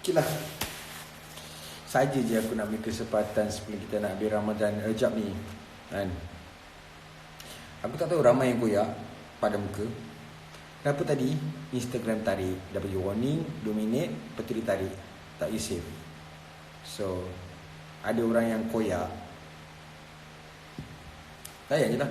Okay lah. Saja je aku nak ambil kesempatan sebelum kita nak ambil Ramadan Rajab ni kan. Aku tak tahu ramai yang koyak pada muka. Kenapa tadi Instagram tarik, dah bagi warning 2 minit, lepas tu dia tarik, tak you save. So ada orang yang koyak, layan je lah.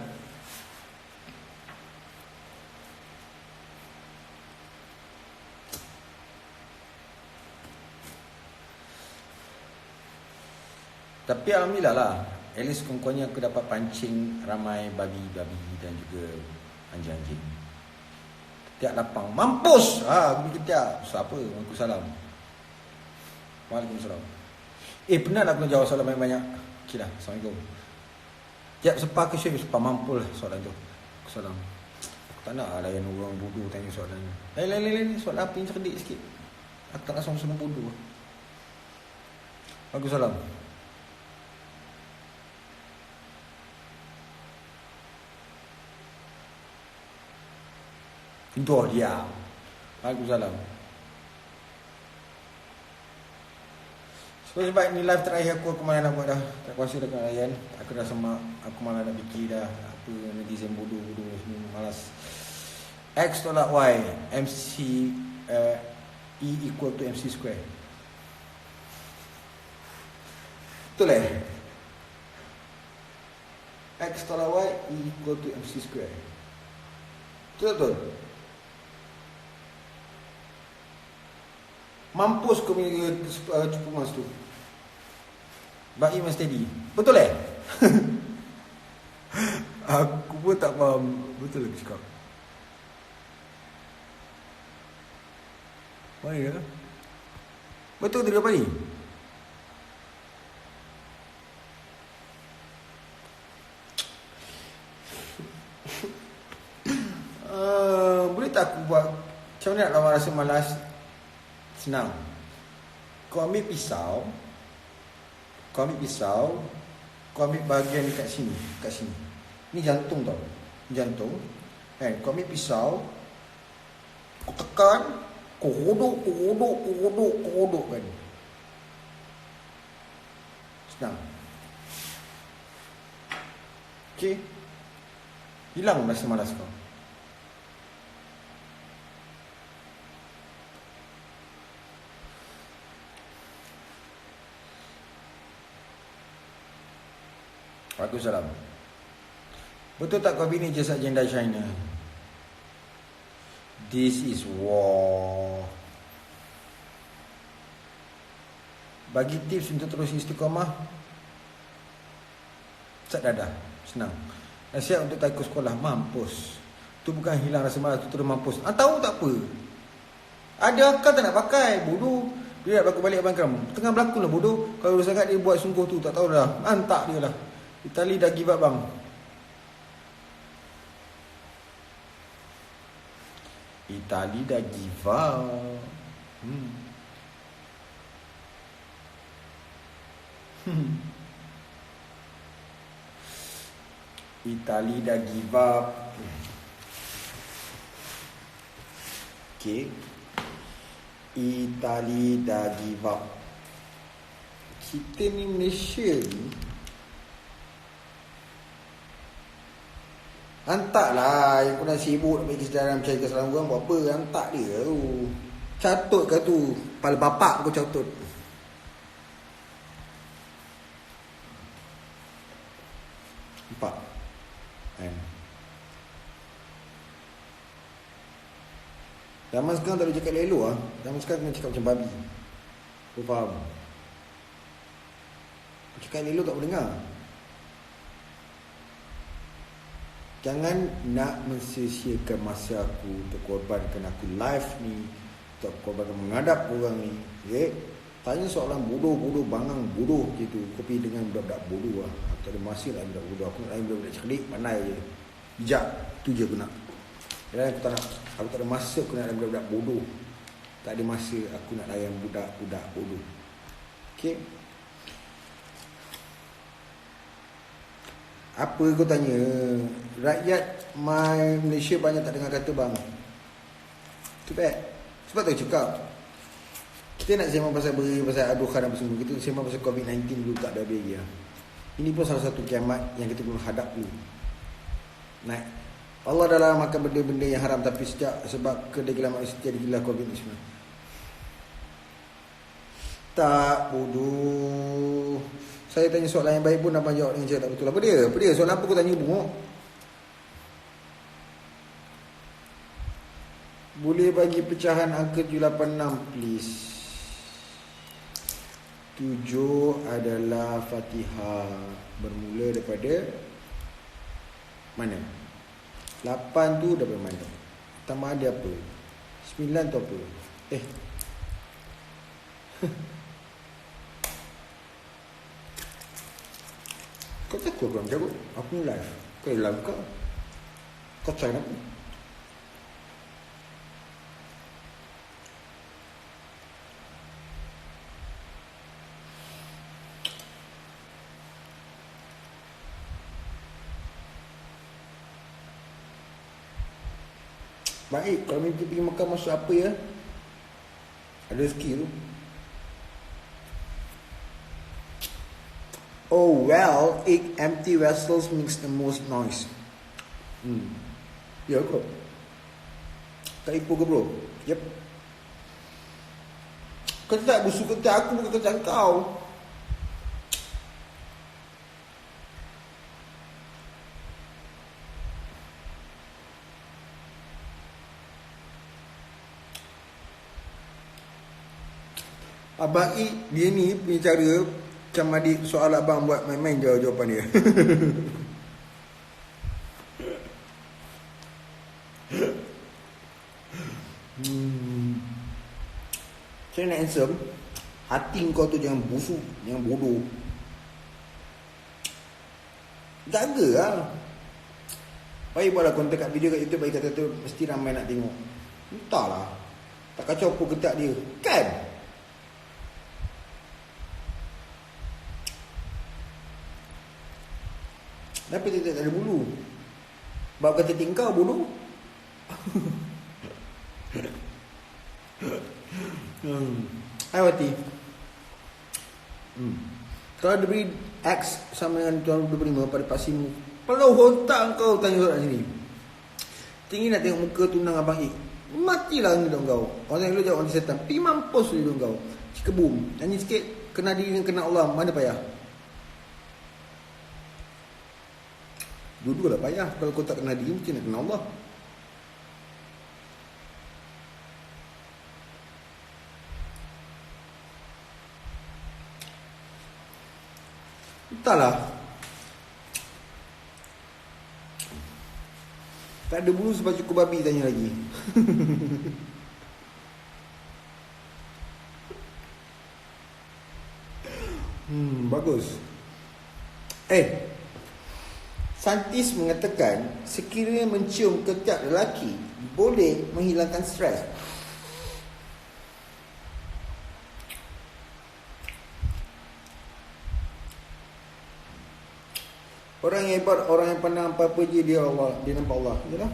Tapi alhamdulillah lah, at least kurang-kurangnya aku dapat pancing ramai babi-babi dan juga anjing-anjing. Ketiak lapang, mampus! Aku pergi ketiak. Siapa? Aku salam. Waalaikumsalam. Penat aku nak jawab soalan banyak-banyak. Okay lah, Assalamualaikum. Tiap sepah ke syurga, sepah mampus lah soalan tu. Aku salam. Aku tak nak layan orang bodoh tanya soalan ni. Lain, soalan apa yang cerdik sikit. Aku tak nak soalan bodoh. Aku salam. Itu dia. Waalaikumsalam. Sebab ni live terakhir aku malah nak buat dah. Tak kuasa dah nak layan. Aku dah semak. Aku malah nak fikir dah. Apa netizen bodoh-bodoh semua. Malas. X tolak Y. E equal to MC square. Betul X tolak Y equal to MC square. Betul. Mampus kau punya cukup mas tu. Baik mas steady. Betul Aku pun tak faham. Betul aku cakap. Mana lah? Betul tu apa ni? Boleh tak aku buat macam mana nak rasa malas? Senang. Kau ambil pisau. Kau ambil bahagian kat sini. Ni jantung tau. Jantung. Kau ambil pisau. Kau tekan. Kau rodok kan. Senang. Okay. Hilang rasa malas kau. Waalaikumsalam. Betul tak kau bini jasad janda China? This is war. Bagi tips untuk terus istiqamah. Cat dadah. Senang. Nasihat untuk takut sekolah. Mampus. Tu bukan hilang rasa malas, tu terus mampus. Tahu tak apa? Ada akal tak nak pakai? Bodoh. Dia nak berlaku balik abang kamu. Tengah berlaku lah bodoh. Kalau sangat dia buat sungguh tu, tak tahu dah. Antak dia lah. Itali dah give up bang. Itali dah give up. Itali dah give up. Okay. Itali dah give up. Kita ni Malaysia ni hantarlah yang kau dah sibuk nak bagi kesedaran mencari kesalahan orang. Buat apa? Hantar dia tu. Catut ke tu? Kepala bapak kau catut. Nampak? Zaman sekarang tak boleh cakap elok lah. Zaman sekarang kena cakap macam babi. Kau faham? Kau cakap elok tak boleh dengar. Jangan nak mensia-siakan masa aku untuk korbankan aku live ni, untuk korbankan menghadap orang ni. Okay? Tanya soalan bodoh-bodoh, bangang bodoh gitu. Kau pergi dengan budak-budak bodoh lah. Aku tak ada masa lah budak bodoh. Aku nak lain budak-budak cerdik, pandai je. Bijak, tu je aku nak. Dan aku tak ada masa aku nak layan budak-budak bodoh. Tak ada masa aku nak layan budak-budak bodoh. Okay? Apa kau tanya? Rakyat Malaysia banyak tak dengar kata bang. Too bad. Sebab tu cakap, kita nak sembang pasal pasal aduhan apa semua, kita sembang pasal COVID-19 dulu, tak ada lagi lah. Ini pun salah satu kiamat yang kita perlu hadap dulu. Nah, Allah dah makan benda-benda yang haram, tapi sebab kedegilan manusia jadilah COVID ni semua. Tak, bodoh. Saya tanya soalan yang baik pun abang jawab dengan cara tak betul. Apa dia? Soalan apa kau tanya bungok? Boleh bagi pecahan angka 786 please. 7 adalah Fatihah. Bermula daripada mana? 8 tu daripada mana? Tambah ada apa? 9 tu apa? Kau takut aku macam aku ni live. Kau hilang kau. Kau try aku. Baik, kalau minta pergi makan masuk apa ya? Ada rezeki tu. Oh well, empty vessels makes the most noise. Ya kau. Tak ipu ke bro? Yep. Kau tak busuk kata aku, bukan kata kau. Abang I, dia ni punya cara macam adik soal abang buat main-main jawapan dia. Saya nak handsome, hati kau tu jangan busuk, jangan bodoh. Jaga lah. Baik buatlah konten kat video kat YouTube, baik kata tu mesti ramai nak tengok. Entahlah, tak kacau apa ketak dia, kan? Kenapa dia tak ada bulu? Bab kata tingkau bulu. Hai Wati. Kalau dia beri X sama dengan 225 pada paksimu, kalau hontak kau tanya soalan sini. Tinggi nak tengok muka tunang abang Ik. Matilah hidung kau. Orang yang dulu jawab anti setan. Pi mampus hidung kau. Cikebum. Nyanyi sikit. Kena diri dan kena Allah. Mana payah? Dua-dua lah payah. Kalau kau tak kena diri, mungkin nak kena Allah. Entahlah. Tak ada bulu sebab cukup babi tanya lagi. Bagus. Saintis mengatakan sekiranya mencium ketiak lelaki boleh menghilangkan stres. Orang yang hebat, orang yang pandang apa-apa je dia Allah, dia nampak Allah. Yalah.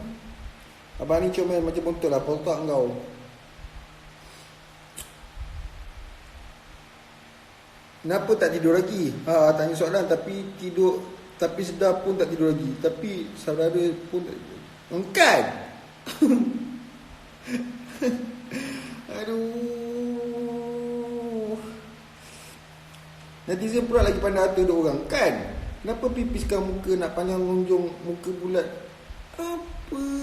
Abang ni comel macam bontot lah, potak kau. Kenapa tak tidur lagi? Tanya soalan tapi tidur, tapi sedar pun tak tidur lagi. Tapi saudara pun tak tidur. Engkan. Aduh. Netizen pula lagi pandai hati duk orang, kan? Kenapa pipiskan muka nak panjang lonjong, muka bulat? Apalah.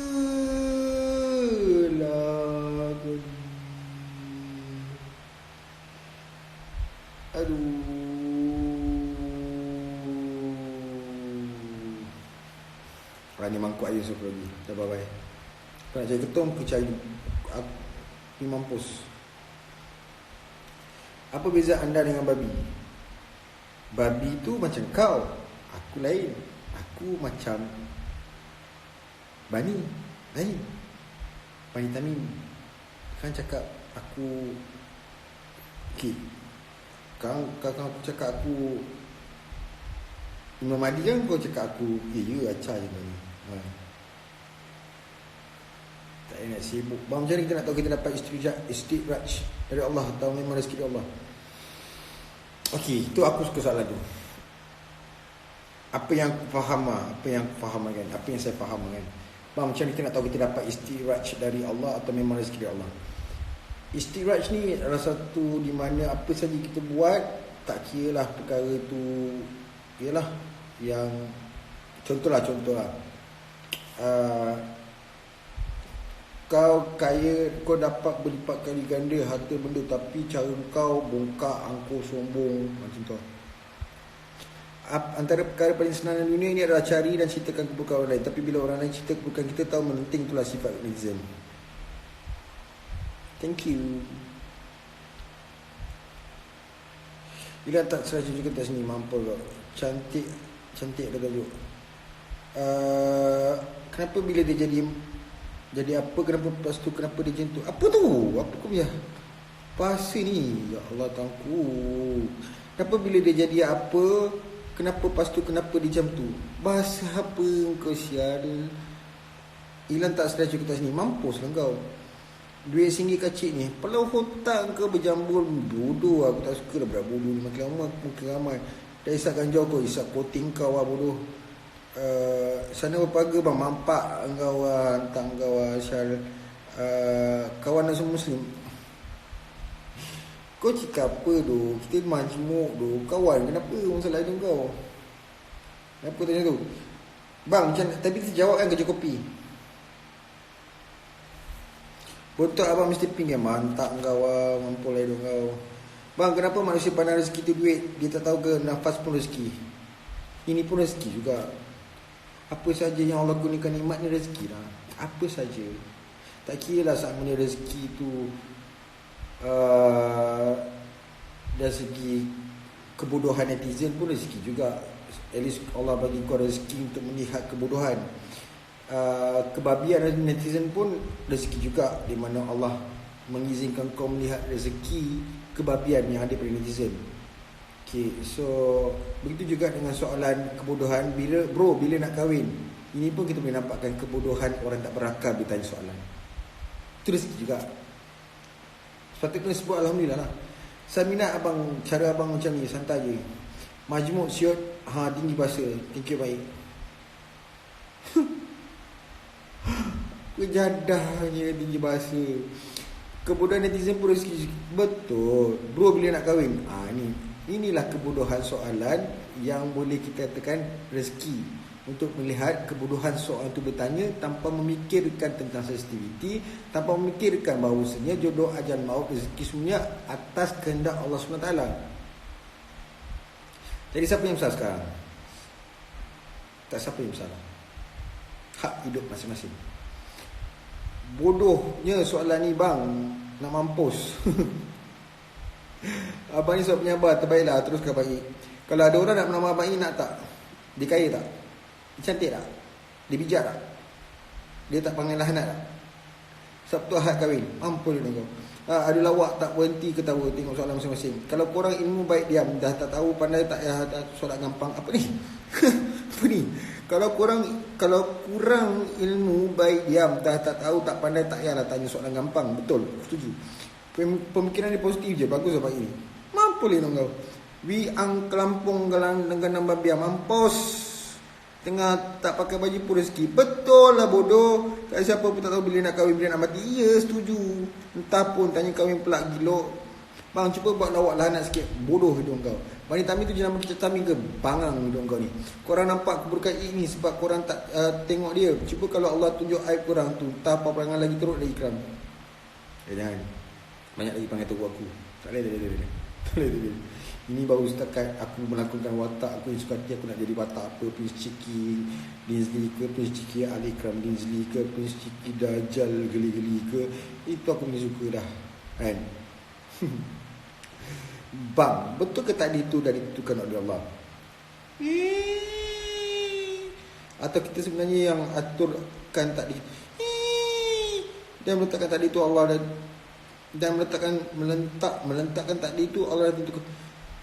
Aduh. Orang ni mangkuk air suruh lagi. Dah bye-bye. Kau nak cari ketum, aku cari. Ni mampus. Apa beza anda dengan babi? Babi tu macam kau. Aku lain. Aku macam Bani. Lain. Bani Tamim. Kan cakap aku okay. Kau aku cakap aku Imam Mahdi kan, kau cakap aku ya acah je Bani. Tak payah nak sibuk. Bang, macam mana kita nak tahu kita dapat istidraj dari Allah atau memang rezeki dari Allah? Okey, itu aku suka soalan tu. Apa yang aku faham kan? Apa yang saya faham kan? Bang, macam mana kita nak tahu kita dapat istidraj dari Allah atau memang rezeki dari Allah? Istidraj ni adalah satu di mana apa saja kita buat, tak kira lah perkara tu, ialah yang contohlah kau kaya, kau dapat berlipat kali ganda harta benda, tapi cara kau bongkak, angkuh, sombong, macam tu. Antara perkara paling senang dalam dunia ni adalah cari dan ceritakan keburukan orang lain. Tapi bila orang lain cerita keburukan kita, tahu melenting, itulah sifat netizen. Thank you. Bila tak serah juga kat sini, mampu kau. Cantik ada tajuk. Kenapa bila dia jadi apa, kenapa lepas tu kenapa dia macam tu? Apa tu? Apa kau punya bahasa ni? Ya Allah, tangku. Kenapa bila dia jadi apa, kenapa lepas tu kenapa dia macam tu? Bahasa apa kau sial? Hilang tak sedar cerita sini. Mampus lah kau. Duit RM1 kecil ni, pelau otak kau berjambul. Bodoh, aku tak suka lah budak bodoh ni. Makin lama makin ramai. Dah isap ganjau kau, isap coating kau lah bodoh. Sana berpaga bang, mampak engkau lah, hantar engkau lah Syal. Kawan semua Muslim. Kau cakap apa tu? Kita majmuk tu. Kawan, kenapa masalah tu kau? Kenapa tanya tu? Bang, macam tapi kita jawab kan kerja kopi. Bontot abang mesti ping kan? Mantap engkau lah, mampu lah hidung kau. Bang, kenapa manusia pandang rezeki tu duit? Dia tak tahu ke nafas pun rezeki. Ini pun rezeki juga. Apa saja yang Allah gunakan nikmat ni rezeki lah. Apa saja. Tak kira lah sama ni rezeki tu dari segi kebodohan netizen pun rezeki juga. At least Allah bagi kau rezeki untuk melihat kebodohan. Kebabian netizen pun rezeki juga, di mana Allah mengizinkan kau melihat rezeki kebabian yang ada pada netizen. Okay, so begitu juga dengan soalan kebodohan. Bila nak kahwin, ini pun kita boleh nampakkan kebodohan orang tak berakal bila tanya soalan. Itu rezeki juga. Sepatutnya sebut Alhamdulillah lah. Saya minat abang, cara abang macam ni, santai je. Majmuk siot, tinggi bahasa. Thank you, baik. Kejadahnya tinggi bahasa. Kebodohan netizen pun rezeki. Betul. Bro, bila nak kahwin? Inilah kebodohan soalan yang boleh kita katakan rezeki. Untuk melihat kebodohan soalan itu bertanya tanpa memikirkan tentang sensitiviti, tanpa memikirkan bahawasanya jodoh ajal maut rezeki semuanya atas kehendak Allah SWT. Jadi siapa yang besar sekarang? Tak siapa yang besar. Hak hidup masing-masing. Bodohnya soalan ni bang, nak mampus. Abang ni soal penyabar, terbaiklah, teruskan baik. Kalau ada orang nak melamar abang ni, nak tak? Dia kaya tak? Dia cantik tak? Dia bijak tak? Dia tak panggil lahanat tak? Sabtu Ahad kahwin, mampus dia kau. Ada lawak tak berhenti ketawa, tengok soalan masing-masing. Kalau korang ilmu baik diam, dah tak tahu pandai tak ya, solat gampang. Apa ni? Apa ni? Kalau kurang ilmu baik diam, dah tak tahu tak pandai tak yalah tanya soalan gampang. Betul, setuju. Pemikiran dia positif je, bagus apa ini. Mampu le kau. Wi ang kelampung dengan nambah biar mampus. Tengah tak pakai baju pun rezeki. Betul lah bodoh. Tak siapa pun tak tahu bila nak kahwin, bila nak mati. Ya, setuju. Entah pun tanya kahwin pelak gilok. Bang, cuba buat lawak lahanat sikit. Bodoh hidung kau. Bani Tami tu jenama kita Tami ke? Bangang hidung kau ni. Korang nampak keburukan ini sebab korang tak tengok dia. Cuba kalau Allah tunjuk aib korang tu, tak apa perangan lagi teruk lagi keram. Jangan. Banyak lagi panggil teruk aku. Tak boleh. Ini baru setakat aku melakukan watak aku yang suka hati. Aku nak jadi watak apa, Prince Chiki Dinsley ke, Prince Chiki Ali Kram Dinsley ke, Prince Chiki Dajjal geli-geli ke. Itu aku boleh suka dah kan. Bang, betul ke tadi itu dari ditentukan oleh Allah? Atau kita sebenarnya yang aturkan tadi dan meletakkan tadi itu Allah dan meletakkan tadi itu Allah dah tentukan.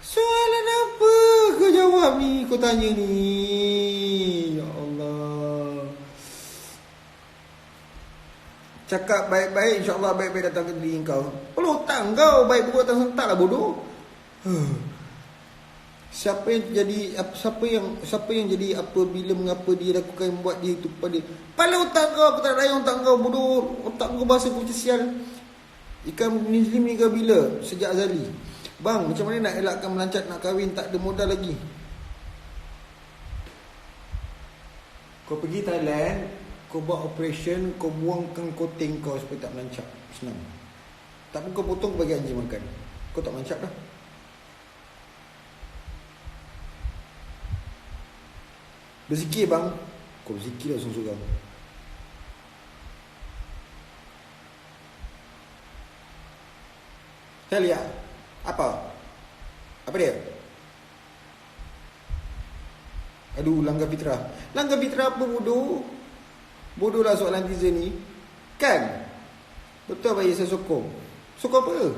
Soalan apa kau jawab ni? Kau tanya ni. Ya Allah. Cakap baik-baik, insya-Allah baik-baik datang ke diri kau. Kalau otak kau baik buruk datang sentak lah bodoh. Siapa yang jadi apabila mengapa dia lakukan buat dia itu pada kepala otak kau, aku tak layan otak kau bodoh. Otak kau bahasa kau sial. Ikan Muslim ni kau bila? Sejak azali. Bang, macam mana nak elakkan melancat nak kahwin tak ada modal lagi? Kau pergi Thailand, kau buat operation, kau buangkan koting kau supaya tak melancap. Senang. Tak pun kau potong, kau bagi anjing makan. Kau tak melancap dah. Berzikir bang. Kau berzikir lah seorang-seorang. Saya lihat. Apa? Apa dia? Aduh, langgar fitrah. Langgar fitrah apa bodoh? Bodoh lah soalan netizen ni. Kan? Betul apa saya sokong? Sokong apa?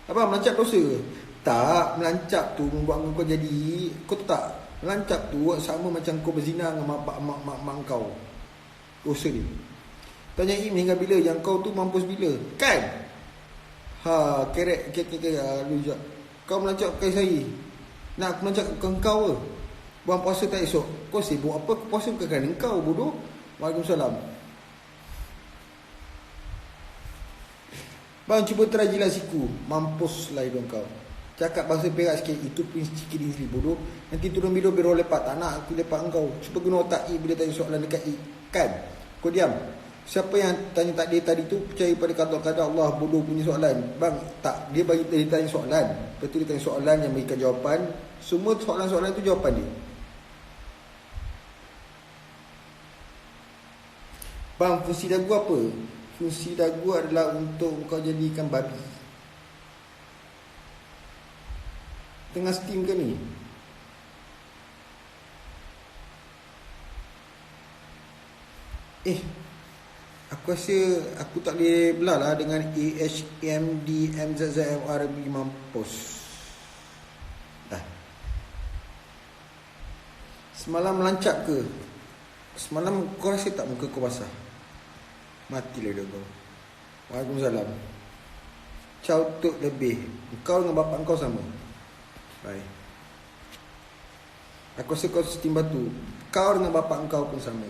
Apa, melancap dosa ke? Tak, melancap tu membuat kau jadi. Kau tahu tak? Melancap tu sama macam kau berzina dengan mak kau. Dosa ni. Tanya Im hingga bila? Yang kau tu mampus bila? Kan? Kerek. Kau melancap kai saya. Nak aku melancap kau ke? Buang puasa tak esok. Kau sibuk apa? Puasa bukan kerana kau bodoh. Waalaikumsalam. Bang, cuba try jilat siku. Mampus lah hidung kau. Cakap bahasa Perak sikit. Itu pun sikit sendiri bodoh. Nanti turun bidur biru lepak. Tak nak aku lepak kau. Cuba guna otak I bila tanya soalan dekat I. Kan? Kau diam. Siapa yang tanya takdir tadi tu percaya pada kata Allah, bodoh punya soalan. Bang, tak. Dia bagi dia tanya soalan. Lepas tu dia tanya soalan yang berikan jawapan. Semua soalan-soalan tu jawapan dia. Bang, fungsi dagu apa? Fungsi dagu adalah untuk kau jadikan babi. Tengah steam ke ni? Aku rasa aku tak boleh belah lah dengan AHMDMZZMRB mampus. Dah. Semalam melancap ke? Semalam kau rasa tak muka kau basah? Matilah dia kau. Waalaikumsalam. Cautuk lebih. Kau dengan bapak kau sama. Baik. Aku rasa kau setim batu. Kau dengan bapak kau pun sama.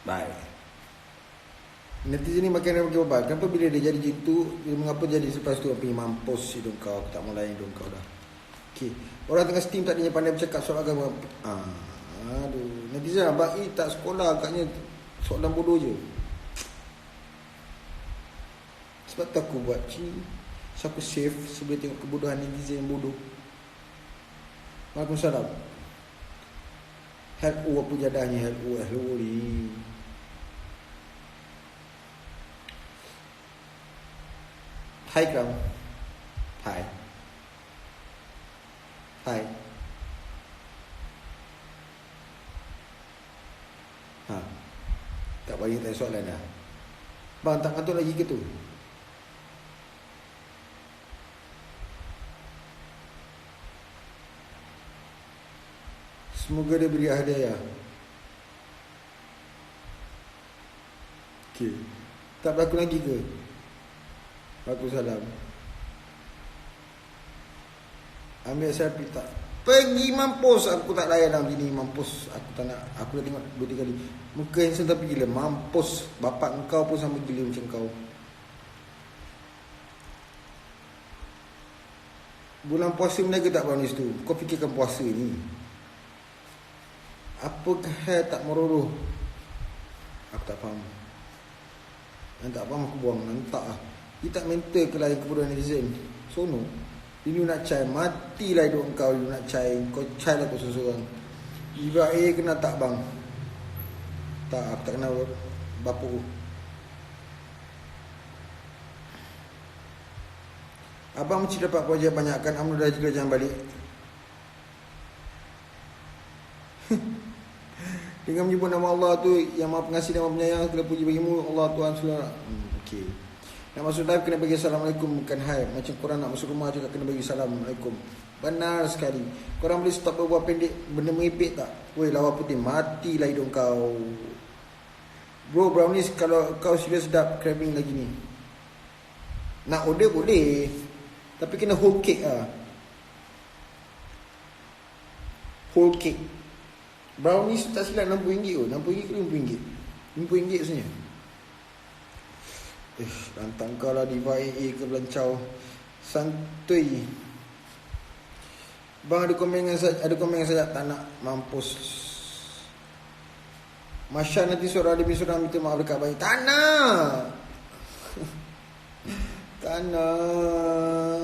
Baik. Netizen ni makin dia bagi obat. Kenapa bila dia jadi macam tu, dia mengapa jadi selepas tu apa yang mampus hidung kau? Aku tak mau layan hidung kau dah. Okey. Orang tengah steam tak ada yang pandai bercakap soal agama. Aduh. Netizen abang I tak sekolah agaknya soalan bodoh je. Sebab tu aku buat macam so aku save sebelum tengok kebodohan netizen yang bodoh. Waalaikumsalam. Hello apa jadahnya? Hello ni. Hai Kram. Hai. Tak bagi tanya soalan dah. Bang, tak kantor lagi ke tu? Semoga dia beri hadiah. Okey. Tak berlaku lagi ke? Waalaikumsalam. Ambil selfie tak? Pergi mampus. Aku tak layan dalam sini. Mampus. Aku tak nak. Aku dah tengok 2-3 kali. Muka handsome tapi gila. Mampus. Bapak engkau pun sama gila macam kau. Bulan puasa meniaga tak brownies tu? Kau fikirkan puasa ni. Apakah tak meroroh? Aku tak faham. Yang tak faham aku buang. Nantak lah. Dia tak mental ke lain kebodohan netizen. Sono. Ini nak cai. Matilah hidup kau. You nak cai. Kau cai lah kau seorang-seorang. Iba kena tak bang? Tak. Aku tak kenal bapa aku. Abang mesti dapat projek banyakkan. Alhamdulillah juga jangan balik. Dengan menyebut nama Allah tu yang maha pengasih dan maha penyayang, segala puji bagimu Allah Tuhan segala. Okey. Nak masuk live kena bagi assalamualaikum, bukan hai. Macam korang nak masuk rumah juga kena bagi assalamualaikum. Benar sekali. Korang boleh stop berbual pendek, benda meripik tak? Woi lawa putih, matilah hidung kau. Bro, brownies kalau kau sudah sedap, craving lagi ni. Nak order boleh, tapi kena whole cake lah. Whole cake. Brownies tak silap RM60 kot. RM60 ke RM50? RM50 sebenarnya. Lantang kau lah Diva AA ke Belancau. Santuy. Bang ada komen saja tak nak mampus. Masya nanti demi seorang minta maaf dekat bayi. Tak nak. Tak nak.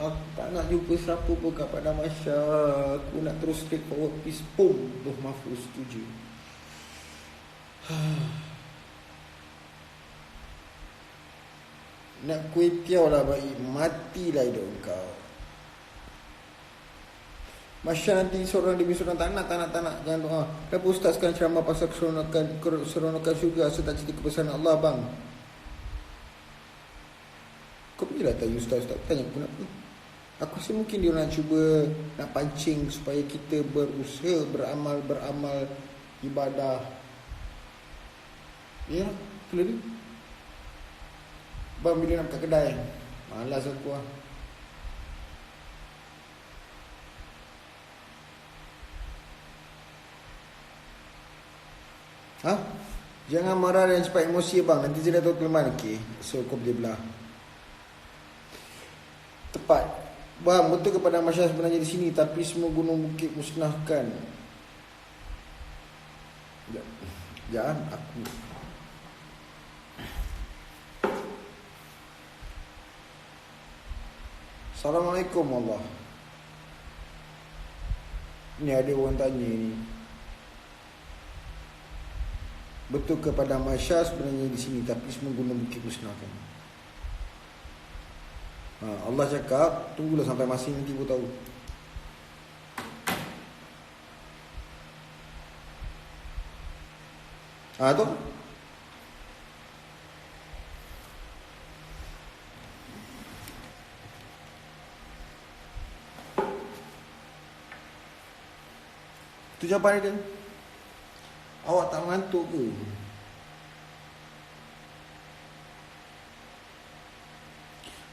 Aku tak nak jumpa siapa pun kepada Masya. Aku nak terus straight forward. Peace. Pum. Mahfuz setuju. Nak kuih tiaw lah bayi. Matilah hidup kau. Masya nanti seorang demi seorang. Tak nak. Jangan doa. Kenapa ustaz sekarang ceramah pasal keseronokan syurga, asal tak cerita kebesaran Allah bang? Kau pergilah tanya ustaz tanya pun apa. Aku rasa mungkin dia nak cuba nak pancing supaya kita berusaha beramal ibadah. Ya, itulah dia. Bang bila nak buka kedai, malas aku lah. Jangan marah dan cepat emosi bang. Nanti saya dah tahu kelemahan. Okay, so kau boleh belah. Tepat bang, betul kepada masyarakat sebenarnya di sini, tapi semua gunung bukit musnahkan. Jangan aku. Assalamualaikum Allah. Ni ada orang tanya ni. Betul kepada masyarakat sebenarnya di sini, tapi semua gunung bukit musnahkan. Allah cakap, tunggulah sampai masa nanti baru tahu. Tu. Tu jawapan dia. Awak tak mengantuk ke?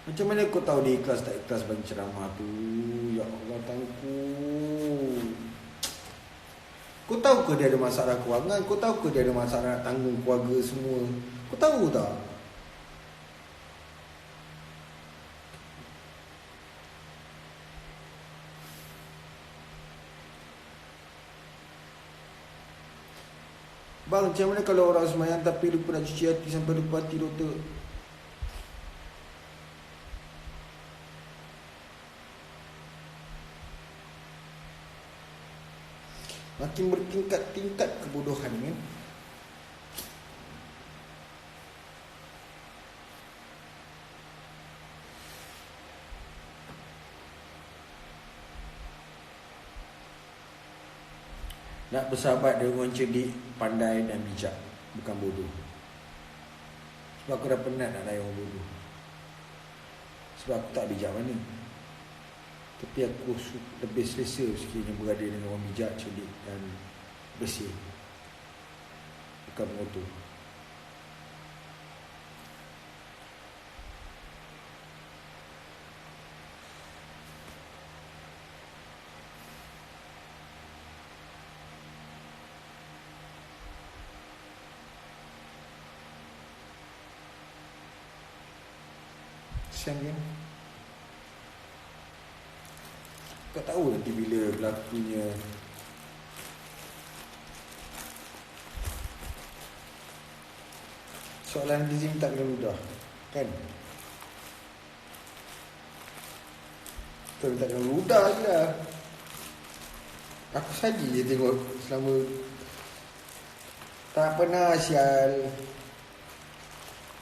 Macam mana kau tahu dia ikhlas tak ikhlas bagi ceramah tu? Ya Allah, tangku. Kau tahu ke dia ada masalah kewangan? Kau tahu ke dia ada masalah nak tanggung keluarga semua? Kau tahu tak? Bang, macam mana kalau orang semayang tapi lupa nak cuci hati sampai lupa hati doktor? Makin bertingkat-tingkat kebodohan kan? Nak bersahabat dengan orang cerdik, pandai dan bijak, bukan bodoh. Sebab aku dah penat nak layan orang bodoh. Sebab aku tak bijak mana. Tapi aku lebih selesa sekiranya berada dengan orang bijak, cerdik dan bersih, bukan pengotor. Kesian kan? Kau tahu nanti bila berlakunya soalan netizen tak kena ludah, kan? Kau tak kena ludah je lah. Aku saja je tengok selama. Tak pernah sial.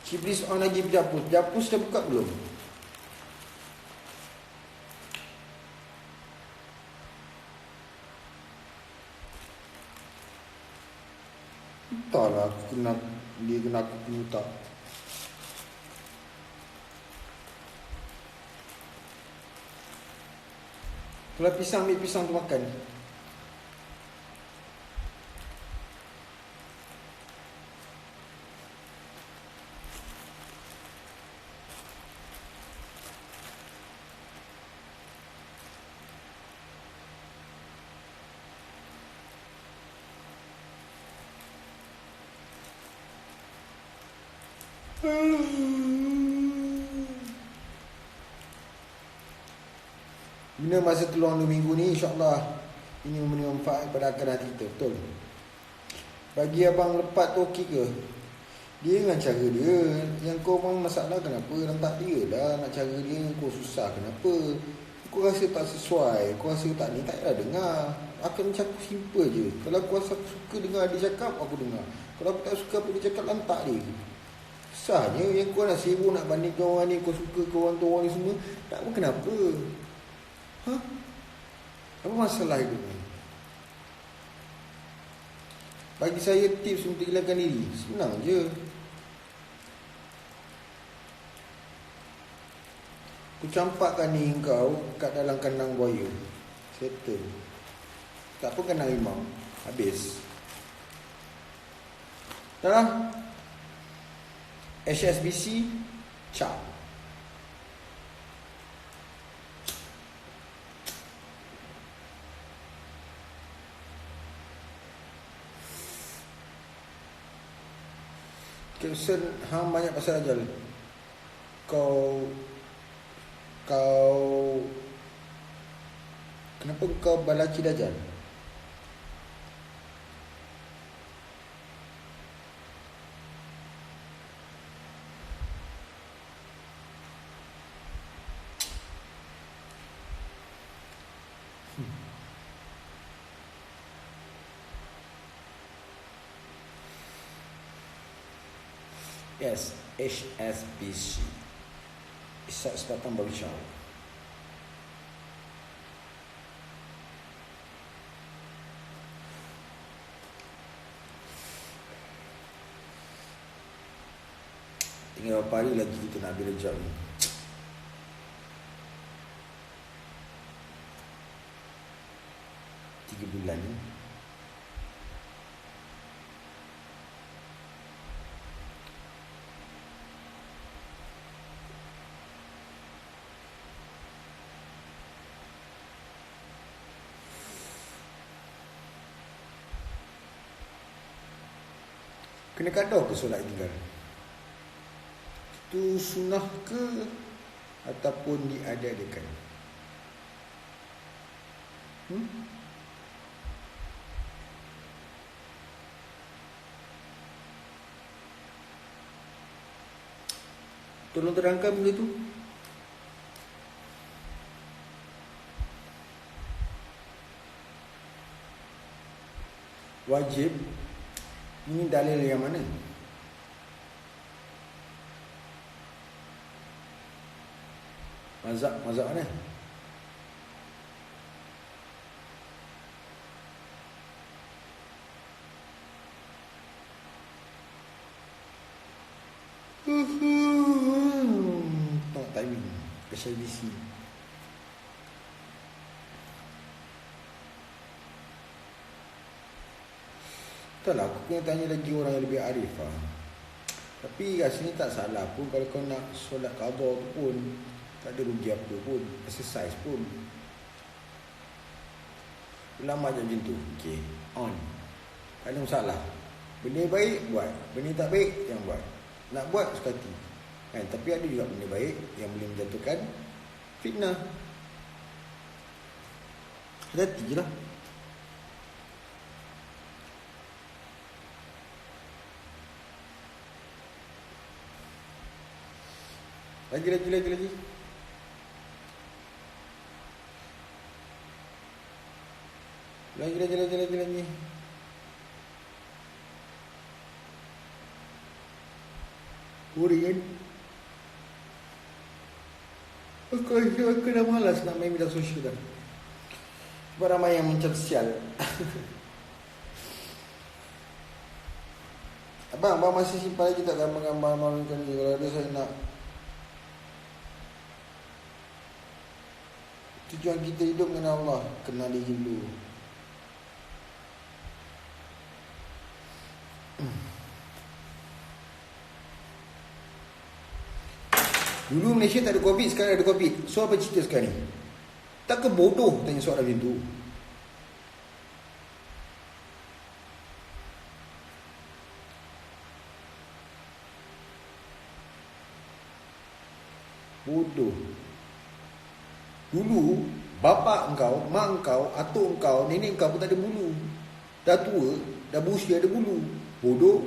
Ciblis on lagi berjapus. Japus dah buka belum? Entahlah, dia kena aku punya tak. Kalau pisang, ambil pisang tu makan. Guna masa keluar 2 minggu ni, insyaAllah ini memberi manfaat kepada akal hati kita. Betul. Bagi abang lepat tu okey ke? Dia dengan cara dia. Yang kau memang masalah kenapa? Tak dia lah nak cara dia. Kau susah kenapa? Kau rasa tak sesuai, kau rasa tak ni, tak payah dengar. Aku macam aku simple je. Kalau aku rasa aku suka dengar dia cakap, aku dengar. Kalau aku tak suka apa dia cakap, lantak dia. Susahnya yang kau nak sibuk nak bandingkan orang ni, kau suka ke orang tu, orang ni semua. Tak apa kenapa. Apa masalah itu ni? Bagi saya tips untuk hilangkan diri, senang je. Aku campakkan ni kau kat dalam kandang buaya. Settle. Tak apa kandang rimau. Habis. Dah. HSBC. Ciao. Caption hang banyak pasal ajal. Kau kenapa kau balaci dajal? Yes, HSBC. Isak Sebatang Barishal. Tinggal berapa hari lagi kita nak ambil rejab ni? Tiga bulan ni. Kena kadah ke solat tinggal? Itu sunnah ke ataupun diada-adakan? Tolong terangkan benda tu. Wajib. Ini dalil yang mana? Mazhab mana? Tak timing. HSBC. Tak lah, aku kena tanya lagi orang yang lebih arif lah. Tapi rasanya tak salah pun kalau kau nak solat qadha tu pun tak ada rugi apa pun, exercise pun. Ulama macam tu. Okay, on. Tak ada masalah. Benda baik buat, benda tak baik yang buat. Nak buat suka hati kan? Tapi ada juga benda baik yang boleh menjatuhkan fitnah. Hati-hati je lah. Lagi. Lagi. Boring kan? Aku dah malas nak main media sosial dah. Sebab ramai yang macam sial. Abang masih simpan lagi tak gambar-gambar malam ni? Kalau ada saya nak. Tujuan kita hidup dengan Allah, kenal dia dulu. Dulu Malaysia tak ada COVID, sekarang ada COVID. So apa cerita sekarang ni? Tak ke bodoh tanya soalan macam tu? bodoh. Dulu bapa engkau, mak engkau, atuk engkau, nenek engkau pun tak ada bulu. Dah tua, dah berusia ada bulu. Bodoh.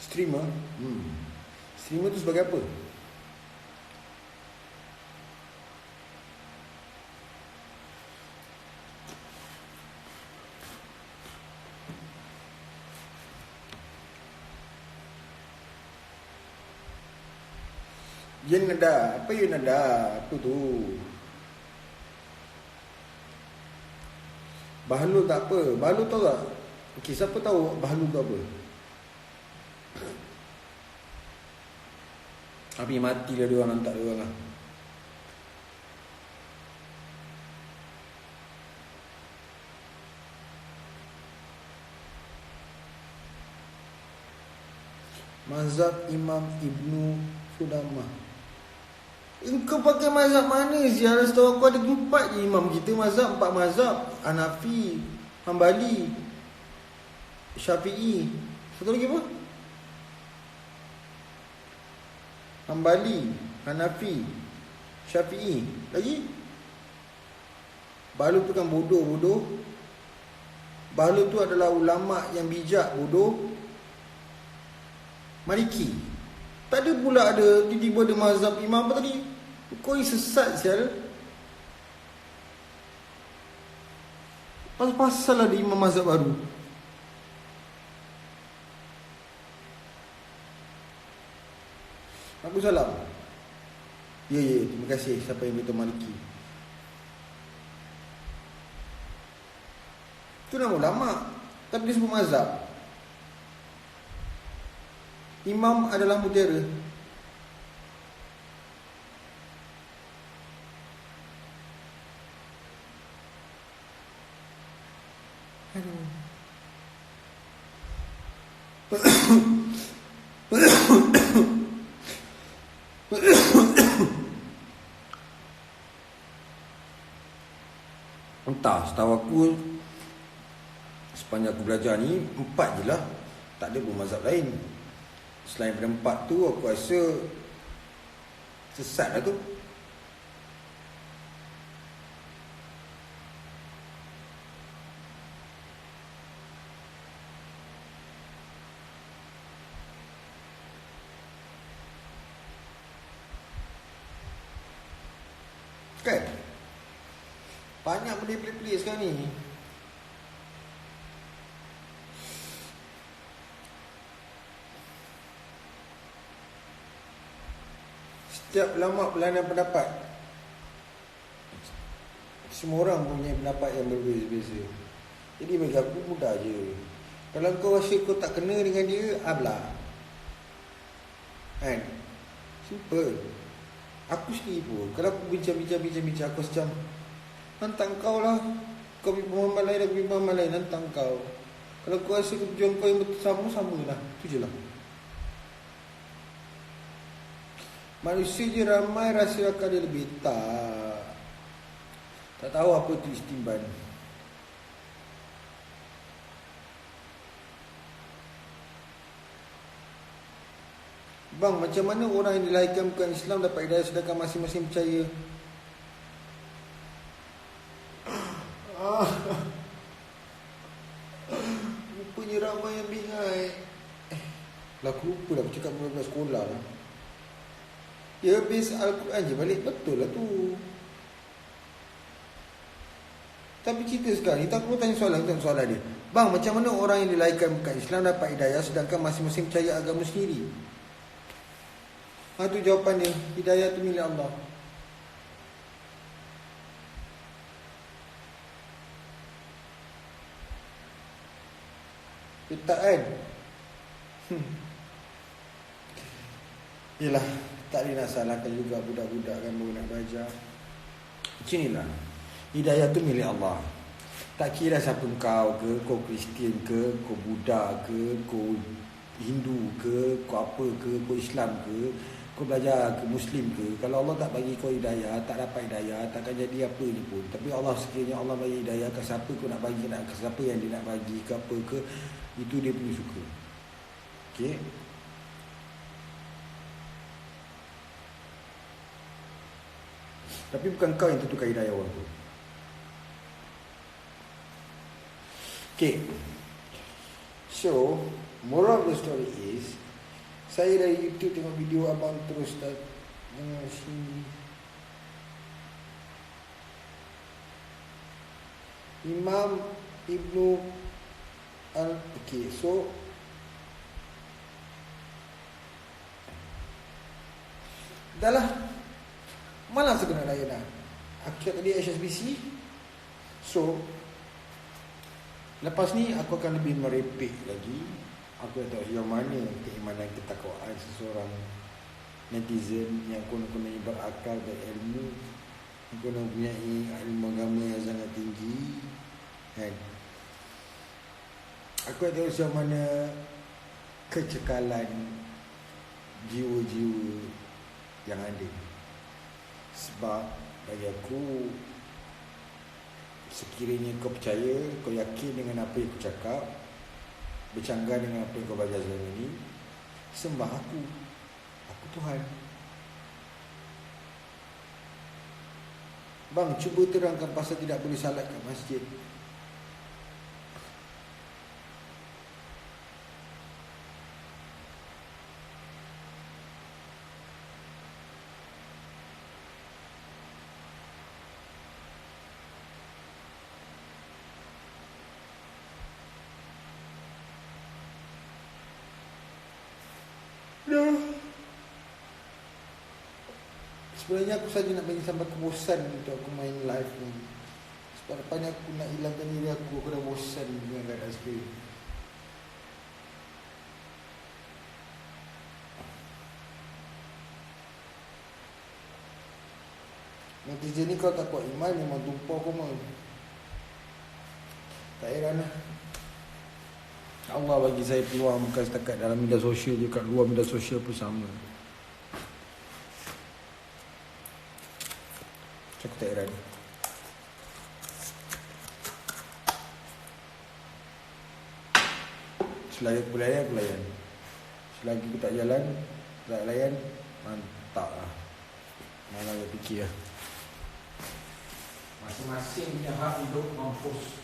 Streamer? Streamer tu sebagai apa? Yen ada, apa yen ada? Apa tu? Bahlul tak apa. Bahlul tahu tak? Okey, siapa tahu bahlul tu apa? Tapi mati lah dia orang, nantak dia orang lah. Mazhab Imam Ibnu Qudamah. Engkau pakai mazhab mana sial? Setahu aku ada 4 je imam kita mazhab, 4 mazhab. Hanafi, Hambali, Syafi'i. Satu lagi apa? Hambali, Hanafi, Syafi'i. Lagi? Bahlul tu kan bodoh. Bahlul tu adalah ulama yang bijak, bodoh. Maliki. Tak ada pula ada tiba-tiba ada mazhab imam apa tadi? Kau ni sesat sial. Pasal ada imam mazhab baru. Aku salam. Ya, terima kasih siapa yang beritahu Maliki. Itu nama ulama, tapi dia sebut mazhab. Imam adalah mutiara. Aduh. Entah, setahu aku sepanjang aku belajar ni 4 je lah. Tak ada pun mazhab lain. Selain daripada 4 tu, aku rasa sesat lah tu. Kan? Banyak benda pelik-pelik sekarang ni. Setiap ulama berlainan pendapat. Semua orang punya pendapat yang berbeza-beza. Jadi bagi aku mudah je. Kalau kau rasa kau tak kena dengan dia, ablah. Kan? Simple. Aku sendiri pun, kalau aku bincang, aku macam nantang kau lah. Kau pergi pemahaman lain, aku pergi pemahaman lain, nantang kau. Kalau kau rasa tujuan kau yang betul sama lah. Itu je lah. Manusia je ramai rasa akan dia lebih tak tahu apa tu istimban. Bang, macam mana orang yang dilahirkan bukan Islam dapat hidayah sedangkan masing-masing percaya? Rupanya ramai yang bingai. Lah aku lupa lah, aku cakap mula-mula sekolah lah. Ya, habis Al-Quran je balik. Betul lah tu. Tapi cerita sekarang ni, tak perlu tanya soalan dia. Bang, macam mana orang yang dilahirkan bukan Islam dapat hidayah sedangkan masing-masing percaya agama sendiri? Tu jawapan dia. Hidayah tu milik Allah. Tak kan? Yelah, tak boleh nak salahkan juga budak-budak kan baru nak belajar. Macam inilah. Hidayah tu milik Allah. Tak kira siapa kau ke, kau Kristian ke, kau Buddha ke, kau Hindu ke, kau apa ke, kau Islam ke, kau belajar ke Muslim ke, kalau Allah tak bagi kau hidayah, tak dapat hidayah, takkan jadi apa ni pun. Tapi Allah sekiranya Allah bagi hidayah ke siapa kau nak bagi, ke siapa yang dia nak bagi ke apa ke, itu dia punya suka. Okey. Tapi bukan kau yang tentukan hidayah orang tu. Okey. So, moral of the story is, saya dari YouTube tengok video abang terus dengan sini. Imam Ibnu Okey, so dah lah, malas aku nak layan dah. Aku cakap tadi HSBC. So lepas ni aku akan lebih merepek lagi. Aku tak tahu yang mana keimanan ketakwaan seseorang netizen yang konon-konon berakal dan ilmu, yang konon mempunyai ilmu agama yang sangat tinggi, kan? Aku tak tahu macam mana kecekalan jiwa-jiwa yang ada. Sebab bagi aku, sekiranya kau percaya, kau yakin dengan apa yang aku cakap, bercanggah dengan apa yang kau belajar selama ini, sembah aku Tuhan. Bang, cuba terangkan pasal tidak boleh salat kat masjid. Sebenarnya aku saja nak bagi sampai kebosan untuk aku main live ni. Sebab depannya aku nak hilangkan diri aku dah bosan dengan keadaan seperti ni. Netizen ni kalau tak kuat iman memang tumpah koma. Tak heran lah. Allah bagi saya peluang bukan setakat dalam media sosial je, kat luar media sosial pun sama. Aku tak heran. Selagi aku layan, aku layan. Selagi aku tak jalan, tak layan, mantap lah. Malah dia fikir lah. Masing-masing punya hak hidup mampus.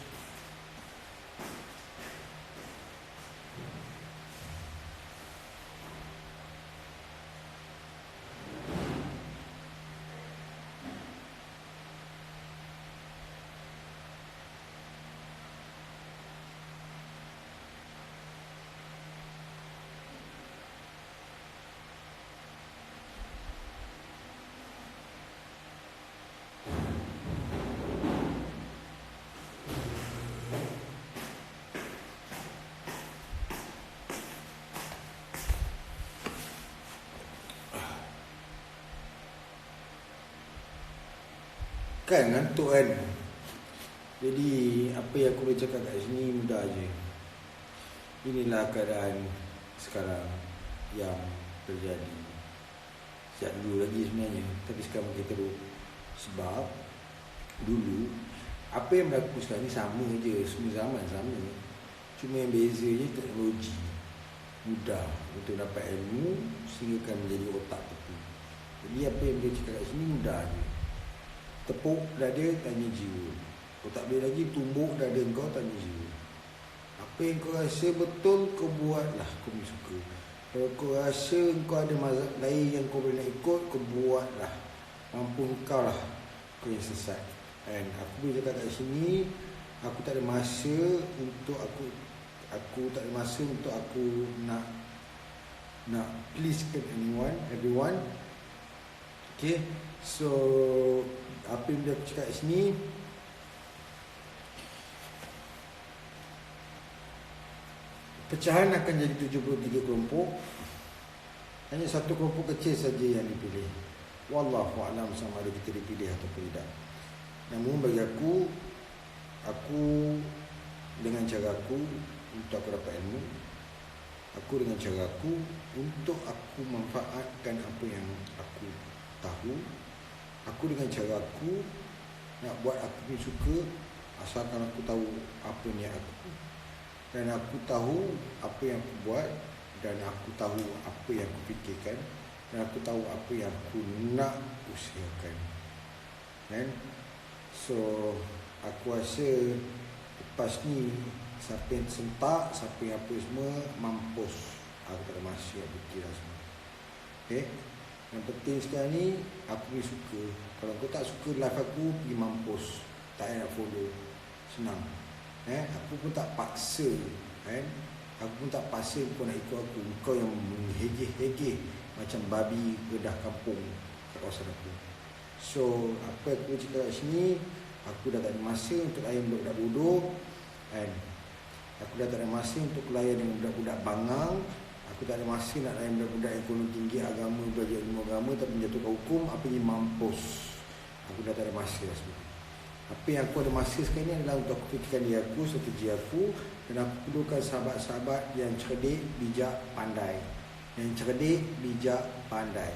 Kan ngantuk kan. Jadi apa yang aku boleh cakap kat sini mudah je. Inilah keadaan sekarang yang terjadi. Sejak dulu lagi sebenarnya, tapi sekarang kita teruk. Sebab dulu apa yang berlaku sekarang ni sama je, semua zaman sama. Cuma yang bezanya teknologi mudah untuk dapat ilmu sehingga kan menjadi otak tepi. Jadi apa yang boleh cakap kat sini mudah je. Tepuk dada, tanya jiwa. Kau tak boleh lagi tumbuk dada kau, tanya jiwa. Apa yang kau rasa betul, kau buatlah. Kau suka. Kalau kau rasa kau ada mazhab lain yang kau boleh nak ikut, kau buatlah. Mampu kau lah. Kau yang sesat. And aku boleh cakap kat sini, aku tak ada masa untuk aku tak ada masa untuk aku nak pleasekan everyone. Okay. So apa yang aku cakap kat sini, pecahan akan jadi 73 kelompok. Hanya satu kelompok kecil saja yang dipilih. Wallahu a'lam sama ada kita dipilih atau tidak. Namun bagi aku dengan cara aku untuk aku dapat ilmu, Aku dengan cara aku, untuk aku manfaatkan apa yang aku tahu. Aku dengan cara aku nak buat aku ni suka, asalkan aku tahu apa niat aku, dan aku tahu apa yang aku buat, dan aku tahu apa yang aku fikirkan, dan aku tahu apa yang aku nak usahakan. Kan? So aku rasa lepas ni siapa yang sentak, siapa yang apa semua, mampus. Aku tak ada masa nak fikir lah semua. Okay? Yang penting sekarang ni, aku ni suka. Kalau kau tak suka live aku, pergi mampus. Tak payah nak follow. Senang. Aku pun tak paksa. Aku pun tak paksa kau nak ikut aku. Kau yang menghegeh-hegeh macam babi bedah kampung kat kawasan aku. So, apa aku cakap kat sini, aku dah tak ada masa untuk layan budak-budak bodoh. Aku dah tak ada masa untuk layan dengan budak-budak bangang. Aku tak ada masa nak layan budak-budak yang konon tinggi agama, belajar ilmu agama tapi menjatuhkan hukum. Apa ini mampus. Aku dah tak ada masa lah semua. Apa yang aku ada masa sekarang ni adalah untuk aku fikirkan diri aku, strategi aku, dan aku perlukan sahabat-sahabat yang cerdik, bijak, pandai. Yang cerdik, bijak, pandai.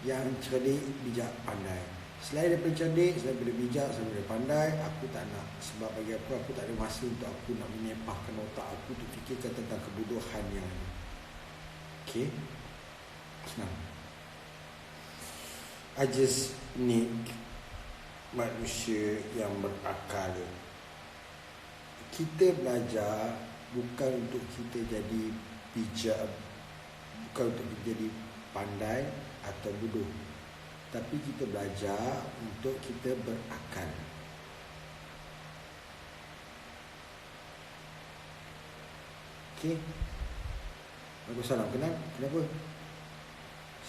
Yang cerdik, bijak, pandai. Selain daripada cerdik, selain daripada bijak, selain daripada pandai, aku tak nak. Sebab bagi aku tak ada masa untuk aku nak menyepahkan otak aku untuk fikirkan tentang kebodohan yang ada. Okay? Senang. I just need manusia yang berakal. Kita belajar bukan untuk kita jadi bijak, bukan untuk kita jadi pandai atau bodoh, tapi kita belajar untuk kita berakal. Okay? Waalaikumsalam. Kenapa?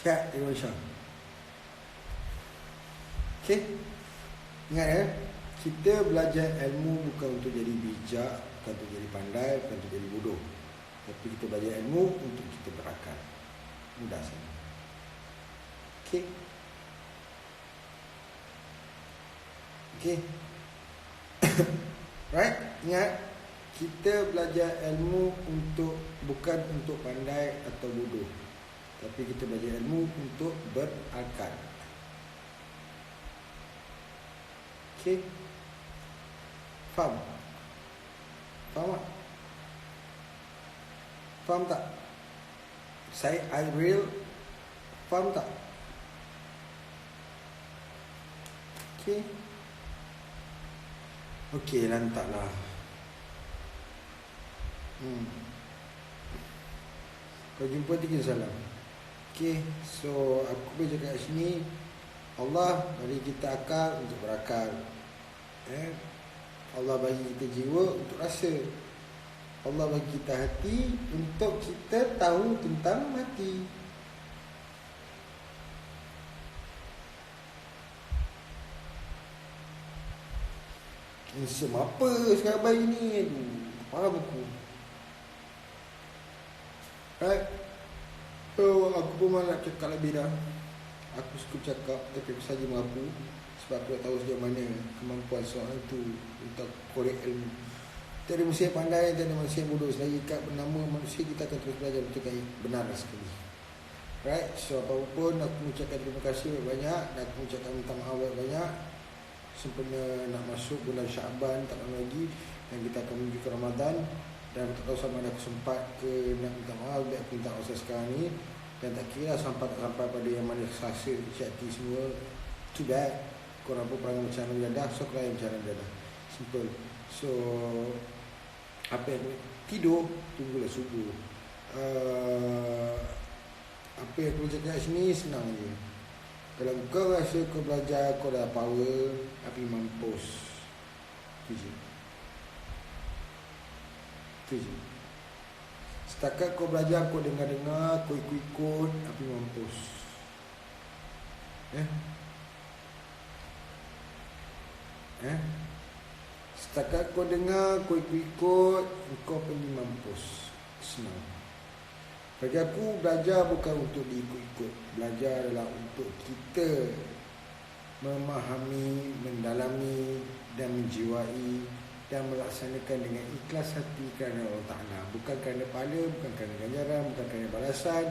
Sihat di Malaysia. Okay? Ingat ya, kita belajar ilmu bukan untuk jadi bijak, bukan untuk jadi pandai, bukan untuk jadi bodoh, tapi kita belajar ilmu untuk kita berakal. Mudah saja. Okay? Okay? Right? Ingat, kita belajar ilmu bukan untuk pandai atau bodoh, tapi kita belajar ilmu untuk berakal. Okay? Faham? Faham tak? Faham tak? I real. Faham tak? Okay? Okay, lantaklah. Kau jumpa 3 salam. Okay, so aku boleh cakap kat sini, Allah bagi kita akal untuk berakal. Allah bagi kita jiwa untuk rasa. Allah bagi kita hati untuk kita tahu tentang mati. Insya apa sekarang bayi ni? Aduh, faham aku. Right? So, aku pun malah nak cakap lebih dah. Aku suka cakap, tapi aku saja mengaku. Sebab aku tak tahu sejauh mana kemampuan seorang itu untuk korek ilmu. Tiada manusia yang pandai, tiada manusia yang bodoh. Selagi kat bernama manusia, kita akan terus belajar betul yang benar sekali. Right? So, apapun, aku mengucapkan terima kasih banyak. Dan aku mengucapkan minta maaf banyak. Sempena nak masuk bulan Syaban, tak lama lagi, dan kita akan menuju ke Ramadan. Dan aku tak tahu sama ada aku sempat ke nak minta maaf. Biar aku minta maaf sekarang ni. Dan tak kira lah sampai pada yang mana rasa hati semua. Too bad. Korang pun perangai macam mana jadah, so korang yang macam mana jadah. Simple. So apa yang tidur, tunggulah subuh. Apa yang aku cakap kat sini senang je. Kalau kau rasa kau belajar, kau dah power, tapi mampus. Itu je. Itu je. Setakat kau belajar, kau dengar-dengar, kau ikut-ikut, tapi mampus. Setakat kau dengar, kau ikut-ikut, kau pergi mampus. Senang. Bagi aku, belajar bukan untuk diikut-ikut. Belajar adalah untuk kita memahami, mendalami dan menjiwai dan melaksanakan dengan ikhlas hati kerana Allah Ta'ala, bukan kerana pahala, bukan kerana ganjaran, bukan kerana balasan,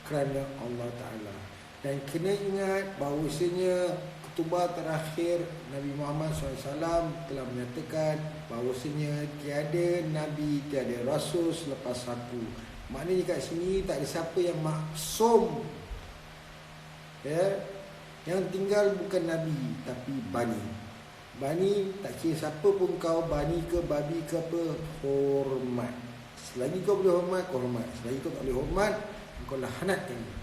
kerana Allah Ta'ala. Dan kena ingat bahawasanya khutbah terakhir Nabi Muhammad SAW telah menyatakan bahawasanya tiada Nabi, tiada Rasul selepas aku. Maknanya kat sini tak ada siapa yang maksum, ya. Yang tinggal bukan Nabi tapi Bani. Bani tak kira siapa pun kau, Bani ke, babi ke apa, hormat. Selagi kau boleh hormat, kau hormat. Selagi kau tak boleh hormat, kau laknatkan dia.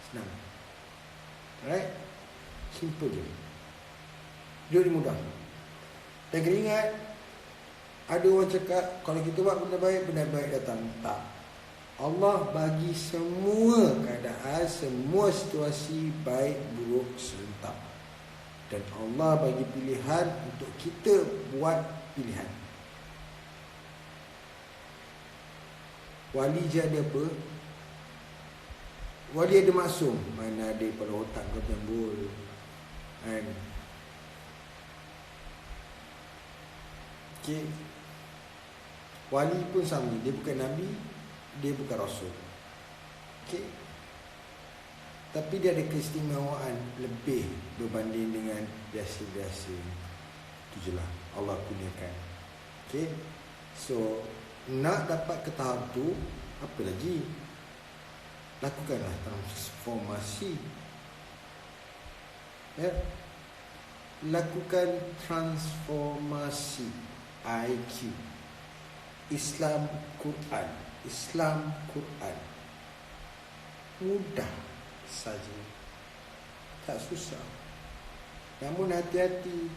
Senang. Alright? Simple je. Jadi mudah. Dan kena ingat, ada orang cakap kalau kita buat benda baik datang. Tak. Allah bagi semua keadaan, semua situasi baik buruk serentak. Dan Allah bagi pilihan untuk kita buat pilihan. Wali je ada apa? Wali ada maksum. Mana ada pada otak kau jambul, kan? Okay. Wali pun sama. Dia bukan Nabi, dia bukan Rasul. Okay. Tapi dia ada keistimewaan lebih berbanding dengan biasa-biasa. Itu je lah Allah kurniakan. Okay. So nak dapat ke tahap tu, apa lagi? Lakukanlah transformasi, ya. Lakukan transformasi IQ. Islam Quran. Islam Quran mudah saja, tak susah. Namun hati-hati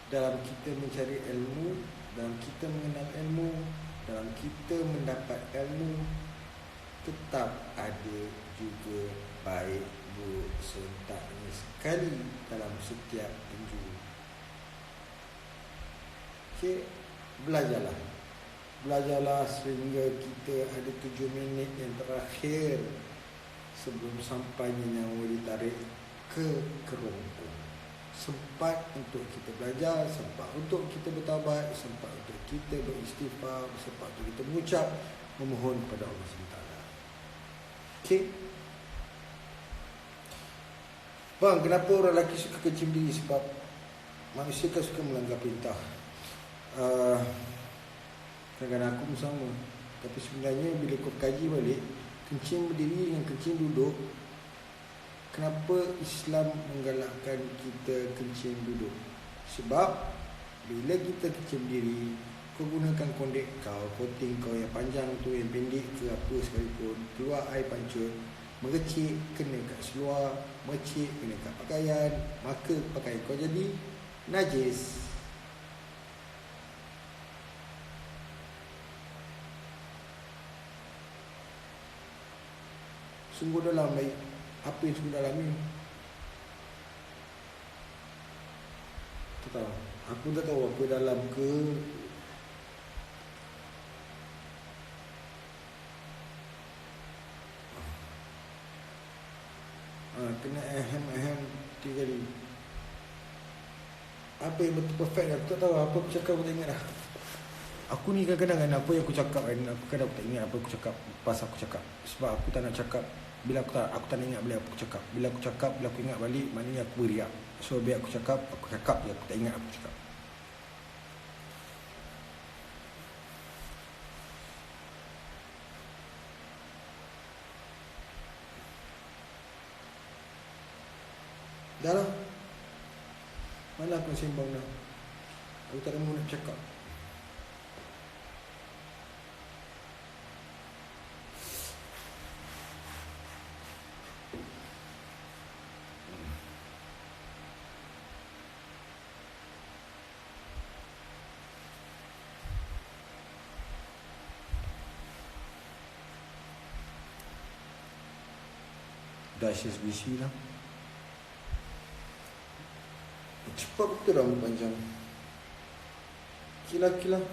dalam kita mencari ilmu, dalam kita mengenal ilmu, dalam kita mendapat ilmu, tetap ada juga baik buruk serentaknya sekali dalam setiap penjuru. Okay, belajarlah sehingga kita ada 7 minit yang terakhir sebelum sampainya nyawa ditarik ke kerongkong. Sempat untuk kita belajar, sempat untuk kita bertaubat, sempat untuk kita beristighfar, sempat untuk kita mengucap, memohon kepada Allah SWT. Okay. Bang, kenapa orang lelaki suka kencing diri? Sebab manusia kan suka melanggar perintah. Kadang-kadang aku pun sama. Tapi sebenarnya bila kau kaji balik, kencing berdiri dengan kencing duduk, kenapa Islam menggalakkan kita kencing duduk? Sebab bila kita kencing berdiri, kau gunakan kondek kau, koting kau yang panjang tu, yang pendek ke apa sekalipun, keluar air pancut, mengecik kena kat seluar, mengecik kena kat pakaian, maka pakaian kau jadi najis. Sungguh dalam baik. Apa yang sungguh dalam ni? Tak tahu. Aku tak tahu apa dalam ke. Kena ahem 3 kali. Apa yang betul perfect, aku tak tahu. Apa aku cakap aku tak ingat dah. Aku ni kadang-kadang apa yang aku cakap kan, kadang aku tak ingat apa aku cakap pas aku cakap. Sebab aku tak nak cakap. Bila aku tak nak ingat bila aku cakap. Bila aku cakap, bila aku ingat balik, maknanya aku beriak. So biar aku cakap je, aku tak ingat apa aku cakap. Dah lah. Malah aku sembang dah. Aku tak ada mahu nak cakap. Dah HSBC lah. Cepat betul rambut panjang. Kila-kila.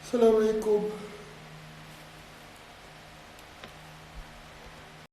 Assalamualaikum.